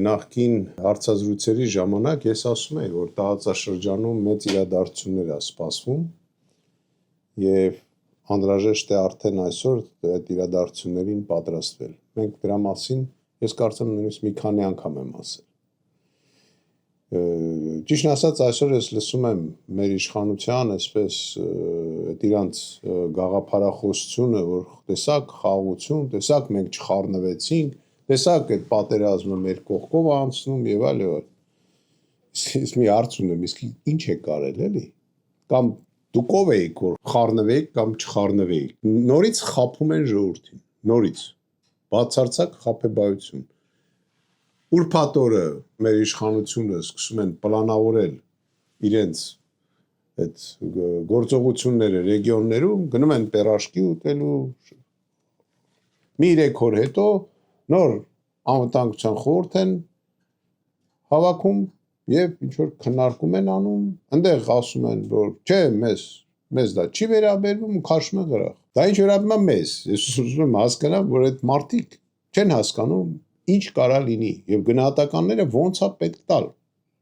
Նախկին հարցազրույցերի ժամանակ ես ասում եի, որ տարածաշրջանում մեծ իրադարձություններ է սպասվում եւ անհրաժեշտ է արդեն այսօր այդ իրադարձություններին պատրաստվել։ Մենք դրա մասին ես կարծեմ նույնիսկ մի քանի անգամ եմ ասել։ Ճիշտն ասած այսօր ես լսում եմ մեր իշխանության այսպես այդ իրանց գաղափարախոսությունը, որ տեսակ խաղաղություն, տեսակ մենք չխառնվեցինք, տեսակ այդ պատերազմը մեր կողքով է անցնում եւ այլ եւ այլ։ Ես մի հարց ունեմ, իսկ ինչ է կարել էլի։ Կամ դուք ով եք որ խառնվեիք կամ չխառնվեիք։ Նորից խափում են ժողովրդին, նորից բացարձակ խափեբայություն։ Ուրբաթ օրը մեր իշխանությունը սկսում են պլանավորել իրենց այդ գործողությունները ռեգիոններում, գնում են պերաշկի ուտելու։ Մի 3 օր հետո նոր անվտանգության խորհուրդ են հավաքում եւ ինչ որ քննարկում են անում, այնտեղ ասում են, որ չէ, մեզ դա չի վերաբերվում ու քաշում են գրախ։ Դա ինչ վերաբերում է մեզ։ Ես ուզում եմ հասկանամ, որ այդ մարդիկ չեն հասկանում ինչ կարա լինի եւ գնահատականները ոնց է պետք տալ։